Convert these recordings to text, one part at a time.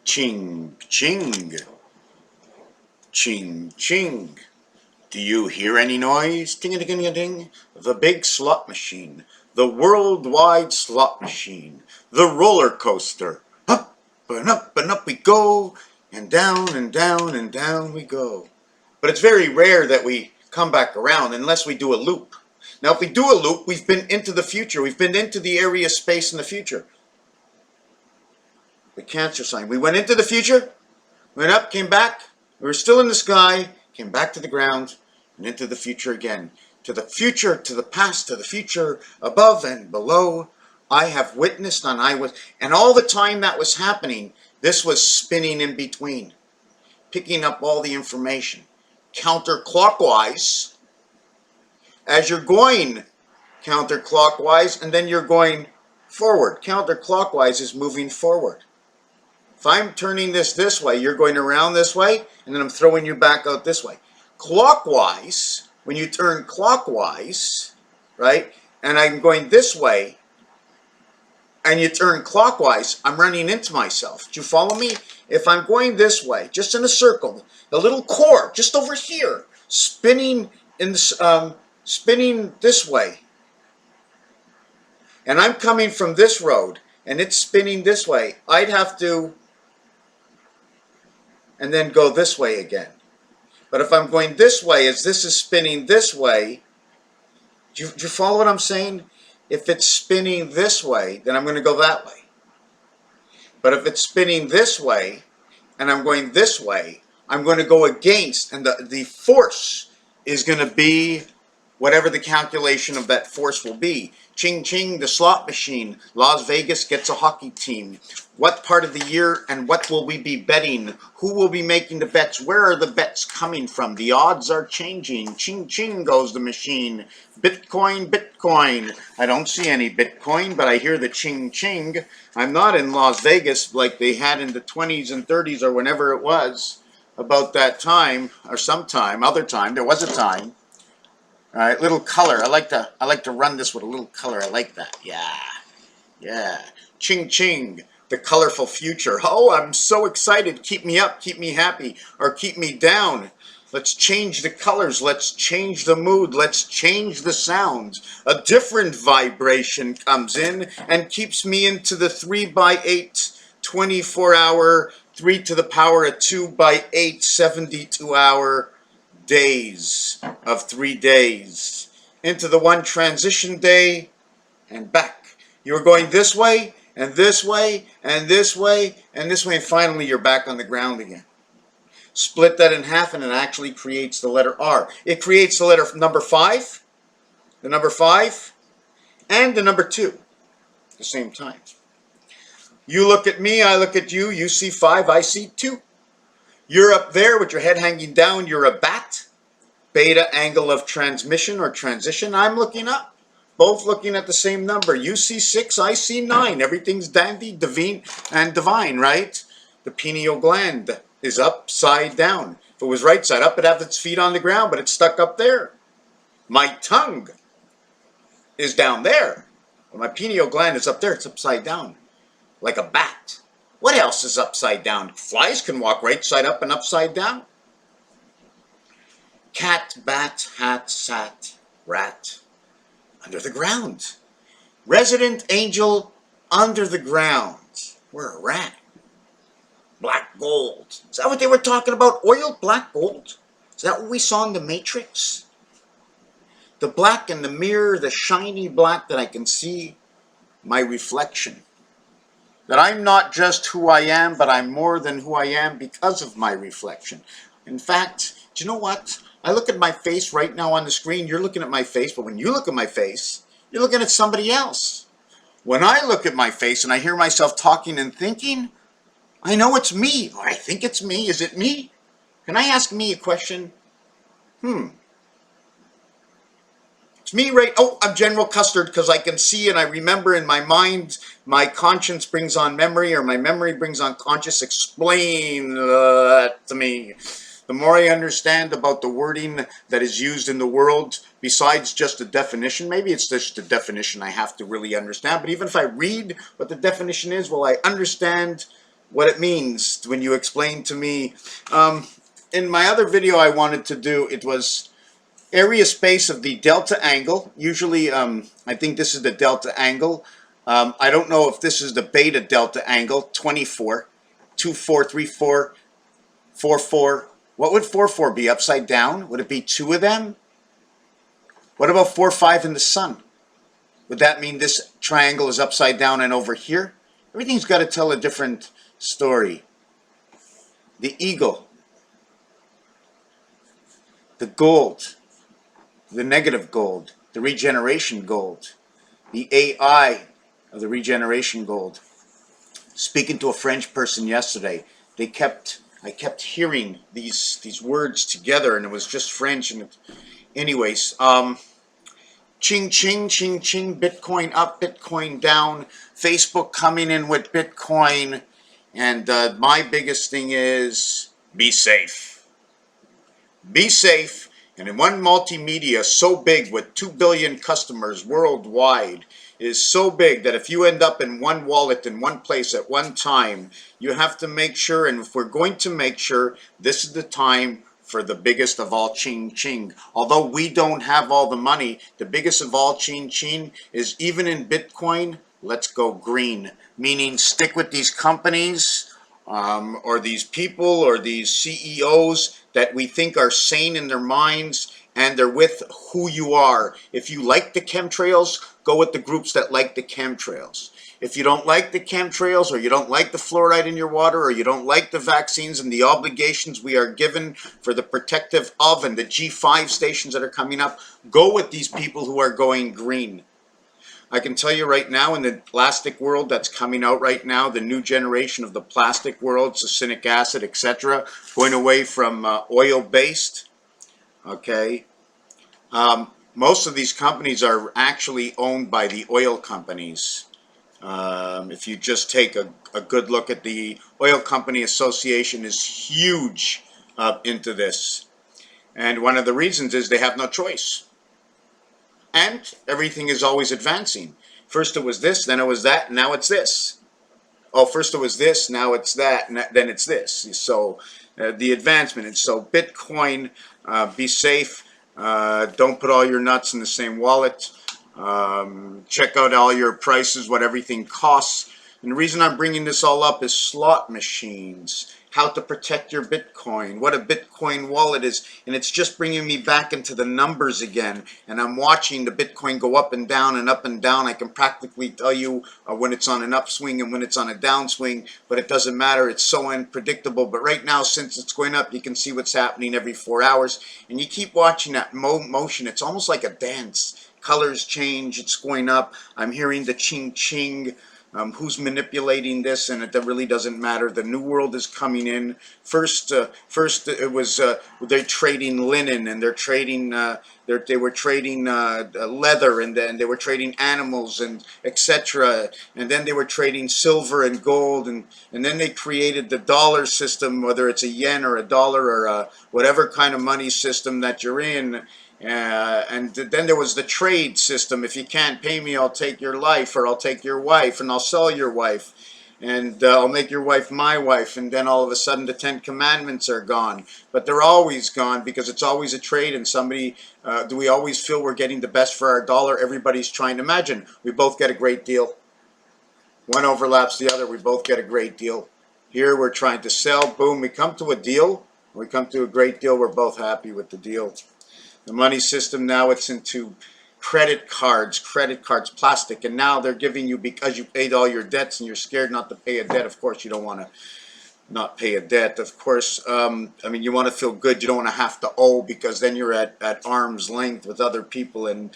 Ching, ching, ching, ching. Do you hear any noise? Ting-a-ding-a-ding. The big slot machine, the worldwide slot machine, the roller coaster. Up and up we go, and down and down and down we go. But it's very rare that we come back around unless we do a loop. Now, if we do a loop, we've been into the future. We've been into the area of space in the future. The Cancer sign. We went into the future, went up, came back. We were still in the sky, came back to the ground, and into the future again. To the future, to the past, to the future, above and below. I have witnessed, and all the time that was happening, this was spinning in between, picking up all the information. Counterclockwise, as you're going counterclockwise, and then you're going forward. Counterclockwise is moving forward. If I'm turning this way, you're going around this way, and then I'm throwing you back out this way. Clockwise, when you turn clockwise, right, and I'm going this way, and you turn clockwise, I'm running into myself. Do you follow me? If I'm going this way, just in a circle, the little core, just over here, spinning this way, and I'm coming from this road, and it's spinning this way, I'd have to, and then go this way again. But if I'm going this way, as this is spinning this way, do you follow what I'm saying? If it's spinning this way, then I'm going to go that way. But if it's spinning this way, and I'm going this way, I'm going to go against, and the force is going to be whatever the calculation of that force will be. Ching ching, the slot machine. Las Vegas gets a hockey team. What part of the year and what will we be betting? Who will be making the bets? Where are the bets coming from? The odds are changing. Ching ching goes the machine. Bitcoin, Bitcoin. I don't see any Bitcoin, but I hear the ching ching. I'm not in Las Vegas like they had in the 20s and 30s or whenever it was about that time or sometime, other time. There was a time. All right, little color. I like to run this with a little color. I like that. Yeah. Ching ching, the colorful future. Oh, I'm so excited. Keep me up, keep me happy, or keep me down. Let's change the colors. Let's change the mood. Let's change the sounds. A different vibration comes in and keeps me into the 3x8 24-hour 3 to the power of 2x8 72-hour days of 3 days, into the one transition day and back. You're going this way and this way and this way and this way, and finally you're back on the ground again. Split that in half and it actually creates the letter R. It creates the letter number 5, the number 5, and the number 2 at the same time. You look at me, I look at you, you see 5, I see 2. You're up there with your head hanging down, you're a bat. Beta angle of transmission or transition, I'm looking up. Both looking at the same number. You see 6, I see 9. Everything's dandy, divine, right? The pineal gland is upside down. If it was right side up, it'd have its feet on the ground, but it's stuck up there. My tongue is down there. But my pineal gland is up there, it's upside down. Like a bat. What else is upside down? Flies can walk right side up and upside down. Cat, bat, hat, sat, rat. Under the ground. Resident angel under the ground. We're a rat. Black gold. Is that what they were talking about? Oil? Black gold? Is that what we saw in the Matrix? The black in the mirror, the shiny black that I can see my reflection. That I'm not just who I am, but I'm more than who I am because of my reflection. In fact, do you know what? I look at my face right now on the screen. You're looking at my face, but when you look at my face, you're looking at somebody else. When I look at my face and I hear myself talking and thinking, I know it's me, or I think it's me. Is it me? Can I ask me a question? It's me, right? Oh, I'm General Custard because I can see and I remember in my mind. My conscience brings on memory, or my memory brings on conscious. Explain that to me. The more I understand about the wording that is used in the world, besides just a definition, maybe it's just a definition I have to really understand, but even if I read what the definition is, will I understand what it means when you explain to me. In my other video I wanted to do, it was area space of the delta angle. Usually, I think this is the delta angle. I don't know if this is the beta delta angle, 24, 2, 4, 3, 4, 4, 4. What would 4, 4 be? Upside down? Would it be two of them? What about 4, 5 in the sun? Would that mean this triangle is upside down and over here? Everything's got to tell a different story. The eagle, the gold, the negative gold, the regeneration gold, the AI of the regeneration gold. Speaking to a French person yesterday, I kept hearing these words together, and it was just French. And anyways, ching ching ching ching, Bitcoin up, Bitcoin down, Facebook coming in with Bitcoin, and my biggest thing is be safe. Be safe. And in one multimedia so big with 2 billion customers worldwide is so big that if you end up in one wallet in one place at one time, you have to make sure, and if we're going to make sure, this is the time for the biggest of all ching ching. Although we don't have all the money, the biggest of all ching ching is, even in Bitcoin, let's go green. Meaning stick with these companies or these people or these CEOs that we think are sane in their minds, and they're with who you are. If you like the chemtrails, go with the groups that like the chemtrails. If you don't like the chemtrails, or you don't like the fluoride in your water, or you don't like the vaccines and the obligations we are given for the protective of and the G5 stations that are coming up, go with these people who are going green. I can tell you right now, in the plastic world that's coming out right now, the new generation of the plastic world, succinic acid, etc., going away from oil-based, okay? Most of these companies are actually owned by the oil companies. If you just take a good look at the Oil Company Association is huge into this. And one of the reasons is they have no choice. And everything is always advancing. First it was this, then it was that, and now it's this. Oh, first it was this, now it's that, and then it's this. So the advancement. And so Bitcoin, be safe. Don't put all your nuts in the same wallet. Check out all your prices, what everything costs. And the reason I'm bringing this all up is slot machines, how to protect your Bitcoin, what a Bitcoin wallet is. And it's just bringing me back into the numbers again. And I'm watching the Bitcoin go up and down and up and down. I can practically tell you when it's on an upswing and when it's on a downswing, but it doesn't matter. It's so unpredictable. But right now, since it's going up, you can see what's happening every 4 hours. And you keep watching that motion. It's almost like a dance. Colors change, it's going up. I'm hearing the ching ching. Who's manipulating this? And it really doesn't matter. The new world is coming in. First it was they're trading linen, and they're trading they were trading leather, and then they were trading animals and etc. And then they were trading silver and gold, and then they created the dollar system, whether it's a yen or a dollar or whatever kind of money system that you're in. And then there was the trade system. If you can't pay me, I'll take your life, or I'll take your wife, and I'll sell your wife, and I'll make your wife my wife. And then all of a sudden the 10 commandments are gone. But they're always gone because it's always a trade, and somebody, do we always feel we're getting the best for our dollar? Everybody's trying to imagine. We both get a great deal. One overlaps the other. We both get a great deal. Here we're trying to sell. Boom, we come to a deal. We come to a great deal. We're both happy with the deal. The money system now, it's into credit cards, plastic, and now they're giving you, because you paid all your debts and you're scared not to pay a debt. Of course, you don't want to not pay a debt. Of course, I mean, you want to feel good. You don't want to have to owe, because then you're at arm's length with other people, and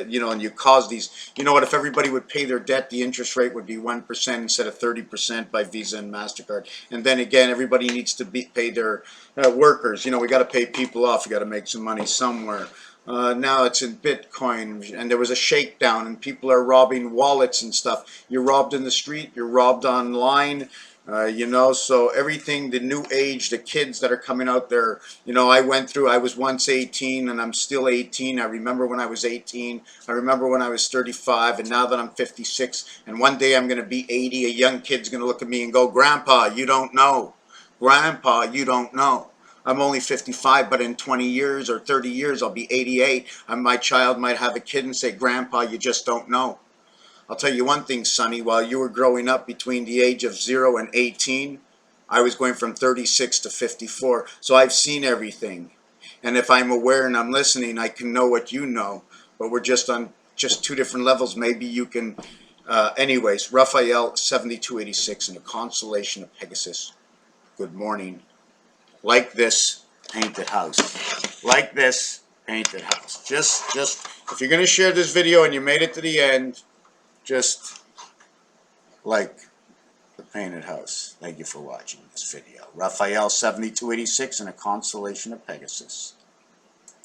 you know, and you cause these. You know what? If everybody would pay their debt, the interest rate would be 1% instead of 30% by Visa and MasterCard. And then again, everybody needs to pay their workers. You know, we got to pay people off. You got to make some money somewhere. Now it's in Bitcoin, and there was a shakedown, and people are robbing wallets and stuff. You're robbed in the street, you're robbed online, You know, so everything, the new age, the kids that are coming out there, you know, I was once 18 and I'm still 18. I remember when I was 18. I remember when I was 35, and now that I'm 56, and one day I'm going to be 80, a young kid's going to look at me and go, Grandpa, you don't know. Grandpa, you don't know. I'm only 55, but in 20 years or 30 years, I'll be 88. And my child might have a kid and say, Grandpa, you just don't know. I'll tell you one thing, Sonny, while you were growing up between the age of 0 and 18, I was going from 36 to 54. So I've seen everything. And if I'm aware and I'm listening, I can know what you know. But we're just on just two different levels. Maybe you can. Anyways, Raphael 7286 in the constellation of Pegasus. Good morning. Like this painted house. Like this painted house. Just if you're going to share this video and you made it to the end, just like the painted house. Thank you for watching this video. Raphael 7286 in a constellation of Pegasus.